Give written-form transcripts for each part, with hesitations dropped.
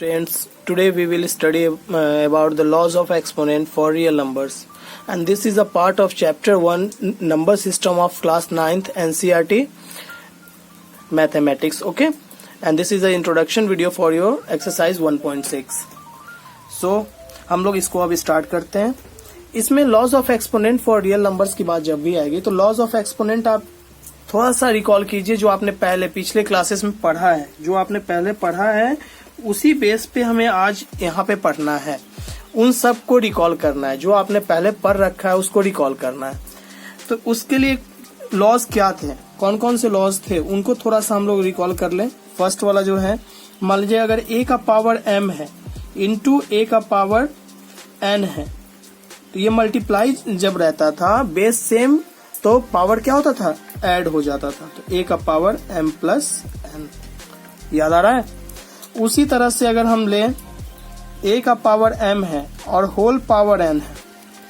Friends, today we will study about the laws of exponent for real numbers, and this is a part of chapter 1 number system of class 9th NCERT mathematics. Okay, and this is the introduction video for your exercise 1.6. So हम लोग इसको अब start करते हैं. इसमें laws of exponent for real numbers की बात जब भी आएगी तो लॉज ऑफ एक्सपोनेंट आप थोड़ा सा रिकॉल कीजिए जो आपने पहले पिछले क्लासेस में पढ़ा है. जो आपने पहले पढ़ा है उसी बेस पे हमें आज यहाँ पे पढ़ना है. उन सब को रिकॉल करना है. जो आपने पहले पढ़ रखा है उसको रिकॉल करना है. तो उसके लिए लॉज क्या थे, कौन कौन से लॉज थे, उनको थोड़ा सा हम लोग रिकॉल कर लें. फर्स्ट वाला जो है, मान लीजिए अगर a का पावर m है इंटू a का पावर n है तो ये मल्टीप्लाई जब रहता था बेस सेम तो पावर क्या होता था, ऐड हो जाता था. तो a का पावर m प्लस n, याद आ रहा है. उसी तरह से अगर हम लें a का पावर m है और होल पावर n है,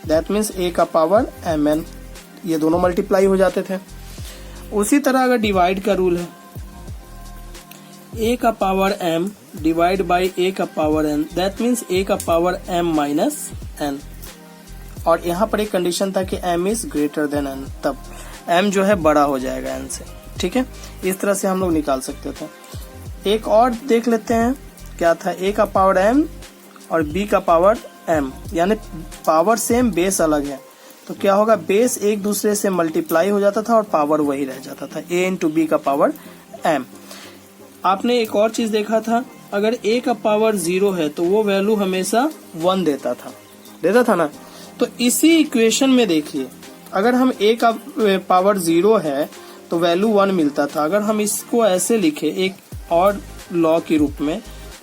दैट मीन्स a का पावर mn, ये दोनों मल्टीप्लाई हो जाते थे. उसी तरह अगर डिवाइड का रूल है, a का power m divide by a का power n, that means a का पावर m माइनस n. और यहाँ पर एक कंडीशन था कि m is greater then n, तब m जो है बड़ा हो जाएगा n से. ठीक है, इस तरह से हम लोग निकाल सकते थे. एक और देख लेते हैं, क्या था, a का पावर m और b का पावर m, यानी पावर सेम बेस अलग है तो क्या होगा, बेस एक दूसरे से मल्टीप्लाई हो जाता था और पावर वही रह जाता था, a इंटू बी का पावर m. आपने एक और चीज देखा था, अगर a का पावर 0 है तो वो वैल्यू हमेशा 1 देता था ना. तो इसी इक्वेशन में देखिए, अगर हम a का पावर 0 है तो वैल्यू 1 मिलता था. अगर हम इसको ऐसे लिखे एक और लॉ के रूप में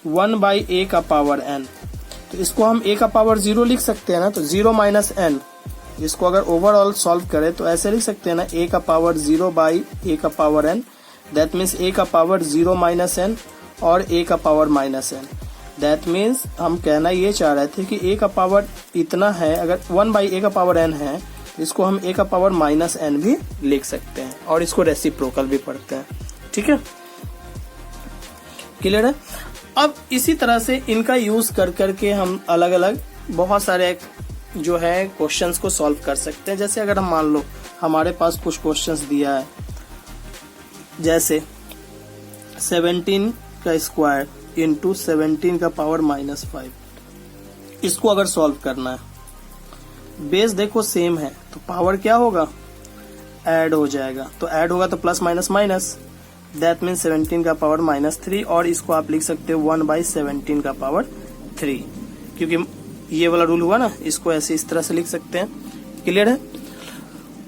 1 बाई a का पावर n, तो इसको हम a का पावर 0 लिख सकते हैं ना. तो 0 माइनस n, इसको अगर ओवरऑल सॉल्व करें तो ऐसे लिख सकते हैं ना, a का पावर 0 बाई a का power n, that means a का पावर 0 माइनस n और a का power minus n. That means हम कहना ये चाह रहे थे कि a का पावर इतना है, अगर 1 बाई a का पावर n है इसको हम a का पावर माइनस n भी लिख सकते हैं और इसको रेसिप्रोकल भी पढ़ते हैं. ठीक है, क्लियर है. अब इसी तरह से इनका यूज कर करके हम अलग अलग बहुत सारे जो है क्वेश्चंस को सॉल्व कर सकते हैं. जैसे अगर हम मान लो हमारे पास कुछ क्वेश्चंस दिया है, जैसे 17 का स्क्वायर इंटू 17 का पावर माइनस 5, इसको अगर सॉल्व करना है, बेस देखो सेम है तो पावर क्या होगा, ऐड हो जाएगा. तो ऐड होगा तो plus minus minus, that means 17 का पावर माइनस 3, और इसको आप लिख सकते हो 1 बाई 17 का पावर 3, क्योंकि ये वाला रूल हुआ ना, इसको ऐसे इस तरह से लिख सकते हैं. क्लियर है.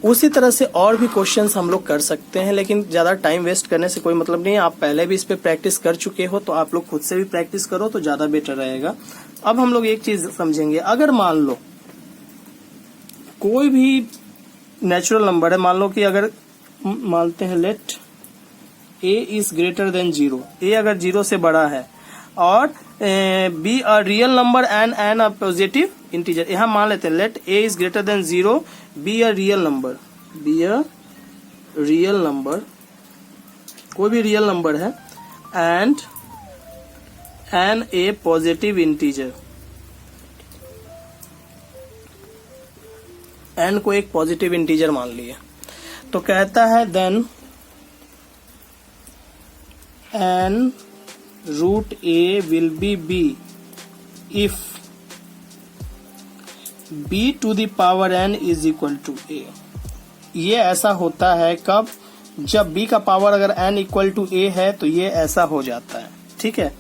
उसी तरह से और भी क्वेश्चंस हम लोग कर सकते हैं, लेकिन ज्यादा टाइम वेस्ट करने से कोई मतलब नहीं है. आप पहले भी इस पे प्रैक्टिस कर चुके हो तो आप लोग खुद से भी प्रैक्टिस करो तो ज्यादा बेटर रहेगा. अब हम लोग एक चीज समझेंगे, अगर मान लो कोई भी नेचुरल नंबर है, मान लो कि अगर मानते हैं let a is greater than 0, a अगर 0 से बड़ा है और b a real number and n a positive integer. यहाँ मान लेते हैं let a is greater than 0, b a real number, कोई भी रियल नंबर है, and n a positive integer, n को एक पॉजिटिव इंटीजर मान लिए. तो कहता है then n root a will be b if b to the power n is equal to a. ये ऐसा होता है कब, जब b का पावर अगर n इक्वल टू a है तो ये ऐसा हो जाता है. ठीक है,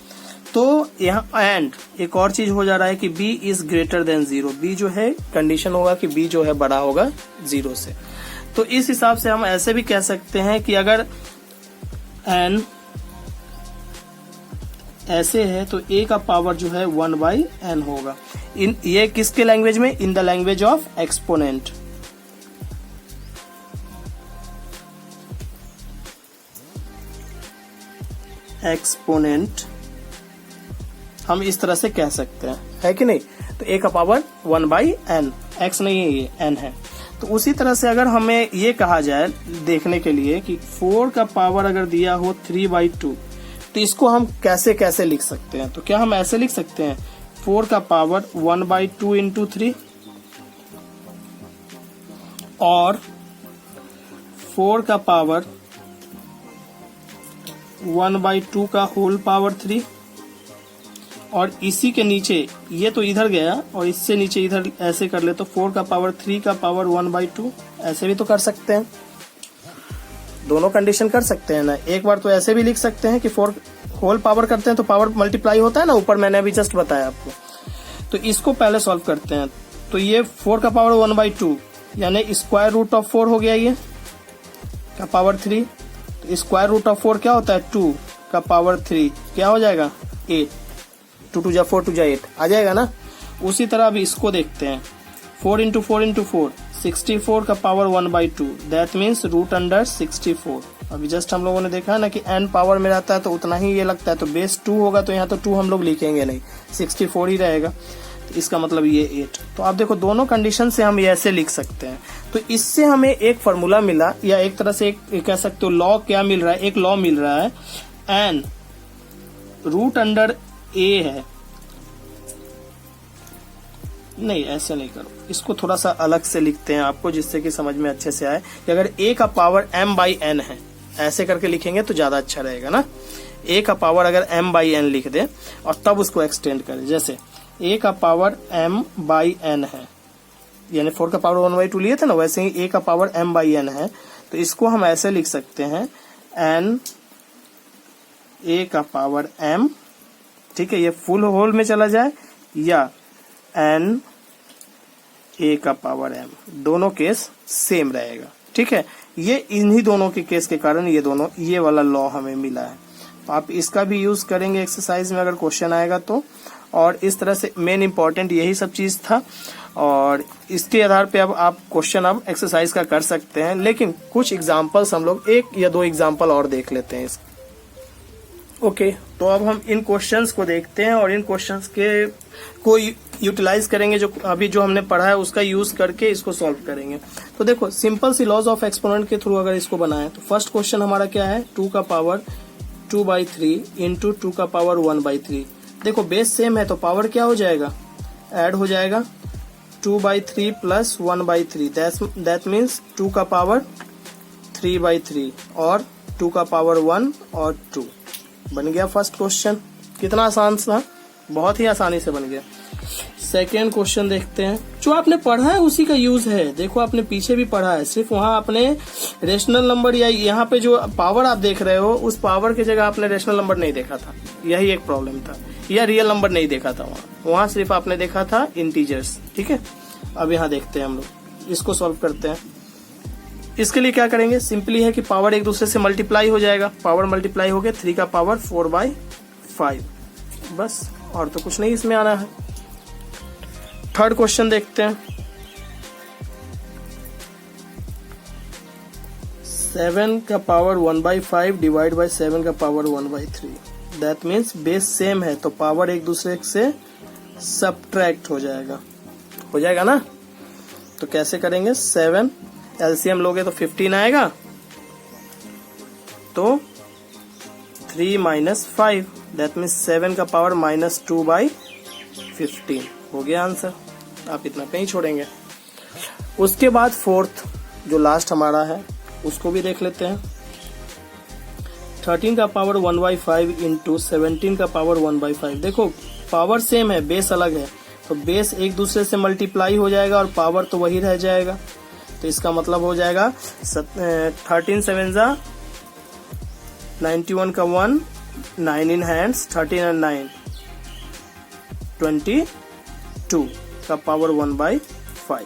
तो यहाँ एंड एक और चीज हो जा रहा है कि b is greater than 0, b जो है कंडीशन होगा कि b जो है बड़ा होगा 0 से. तो इस हिसाब से हम ऐसे भी कह सकते हैं कि अगर n ऐसे है तो a का पावर जो है 1 बाई n होगा. ये किसके लैंग्वेज में, in the language of exponent. Exponent हम इस तरह से कह सकते हैं, है कि नहीं. तो a का पावर 1 बाई n, x नहीं है ये n है. तो उसी तरह से अगर हमें ये कहा जाए देखने के लिए कि 4 का पावर अगर दिया हो 3 बाई 2, तो इसको हम कैसे कैसे लिख सकते हैं, तो क्या हम ऐसे लिख सकते हैं 4 का पावर 1/2 इंटू 3 और 4 का पावर 1/2 का होल पावर 3 और इसी के नीचे ये तो इधर गया और इससे नीचे इधर ऐसे कर ले तो 4 का पावर 3 का पावर 1/2 ऐसे भी तो कर सकते हैं, दोनों कंडीशन कर सकते हैं ना। एक बार तो ऐसे भी लिख सकते हैं कि 4 होल पावर करते हैं तो पावर मल्टीप्लाई होता है ना, ऊपर मैंने अभी जस्ट बताया आपको। तो इसको पहले सॉल्व करते हैं। तो ये 4 का पावर 1/2 यानी स्क्वायर रूट ऑफ 4 हो गया, ये का पावर 3। तो स्क्वायर रूट ऑफ 4 क्या होता है 2 का पावर 3 क्या हो जाएगा 8, 2 2 जा 4 2 जा 8 आ जाएगा ना। उसी तरह अभी इसको देखते हैं 4 इंटू 4 इंटू 4 64 का power 1/2 that means root under 64। अभी जस्ट हम लोगों ने देखा है ना कि n पावर में रहता है तो उतना ही ये लगता है, तो बेस 2 होगा तो यहाँ तो 2 हम लोग लिखेंगे नहीं, 64 ही रहेगा, तो इसका मतलब ये 8। तो आप देखो दोनों कंडीशन से हम ये ऐसे लिख सकते हैं। तो इससे हमें एक फॉर्मूला मिला या एक तरह से एक कह सकते हो लॉ क्या मिल रहा है, एक लॉ मिल रहा है n रूट अंडर a है। नहीं ऐसे नहीं करो, इसको थोड़ा सा अलग से लिखते हैं आपको जिससे कि समझ में अच्छे से आए कि अगर a का पावर m/n है ऐसे करके लिखेंगे तो ज्यादा अच्छा रहेगा ना। a का पावर अगर m/n लिख दे और तब उसको एक्सटेंड करें, जैसे a का पावर m/n है यानी 4 का पावर 1/2 लिए थे ना, वैसे ही a का पावर m/n है तो इसको हम ऐसे लिख सकते हैं n a का पावर m, ठीक है, ये फुल होल में चला जाए या n a का पावर m, दोनों केस सेम रहेगा, ठीक है। ये इन्हीं दोनों के केस के कारण ये वाला लॉ हमें मिला है। तो आप इसका भी यूज करेंगे एक्सरसाइज में अगर क्वेश्चन आएगा तो। और इस तरह से मेन इंपॉर्टेंट यही सब चीज था और इसके आधार पे अब आप क्वेश्चन अब एक्सरसाइज का कर सकते हैं। लेकिन कुछ एग्जाम्पल्स हम लोग 1 या 2 एग्जाम्पल और देख लेते हैं ओके। तो अब हम इन क्वेश्चंस को देखते हैं और इन क्वेश्चंस के को यूटिलाइज करेंगे, जो अभी जो हमने पढ़ा है उसका यूज करके इसको सॉल्व करेंगे। तो देखो सिंपल सी लॉज ऑफ एक्सपोनेंट के थ्रू अगर इसको बनाएं तो फर्स्ट क्वेश्चन हमारा क्या है 2 का पावर 2/3 इंटू 2 का पावर 1/3। देखो बेस सेम है तो पावर क्या हो जाएगा ऐड हो जाएगा 2/3 प्लस 1/3 दैट मीन्स 2 का पावर 3/3 और 2 का पावर 1 और 2 बन गया फर्स्ट क्वेश्चन। कितना आसान था, बहुत ही आसानी से बन गया। सेकेंड क्वेश्चन देखते हैं, जो आपने पढ़ा है उसी का यूज है। देखो आपने पीछे भी पढ़ा है, सिर्फ वहां आपने रेशनल नंबर या यहाँ पे जो पावर आप देख रहे हो उस पावर की जगह आपने रेशनल नंबर नहीं देखा था, यही एक प्रॉब्लम था, या रियल नंबर नहीं देखा था वहां सिर्फ आपने देखा था इंटीजर्स, ठीक है। अब यहाँ देखते हैं हम लोग, इसको सॉल्व करते हैं। इसके लिए क्या करेंगे, सिंपली है कि पावर एक दूसरे से मल्टीप्लाई हो जाएगा, पावर मल्टीप्लाई हो गया 3 का पावर 4/5 बस, और तो कुछ नहीं इसमें आना है। थर्ड क्वेश्चन देखते हैं, 7 का पावर 1/5 डिवाइड बाय 7 का power 1/3 that means base same है तो पावर एक दूसरे से सब्ट्रैक्ट हो जाएगा ना। तो कैसे करेंगे, 7 एलसीएम लोगे तो 15 आएगा, तो 3 माइनस 5 दैट मीन्स 7 का पावर -2/15 हो गया आंसर। आप इतना कहीं छोड़ेंगे। उसके बाद फोर्थ जो लास्ट हमारा है उसको भी देख लेते हैं। 13 का पावर 1/5 इंटू 17 का पावर 1/5। देखो पावर सेम है, बेस अलग है, तो बेस एक दूसरे से मल्टीप्लाई हो जाएगा और पावर तो वही रह जाएगा। तो इसका मतलब हो जाएगा 13 7 जा 91 का 1, 9 इन हैंड्स, 13 और 9 22 का पावर 1/5,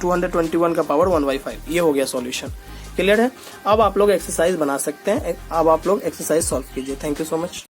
221 का पावर 1/5। ये हो गया सॉल्यूशन। क्लियर है। अब आप लोग एक्सरसाइज बना सकते हैं, अब आप लोग एक्सरसाइज सॉल्व कीजिए। Thank you so much.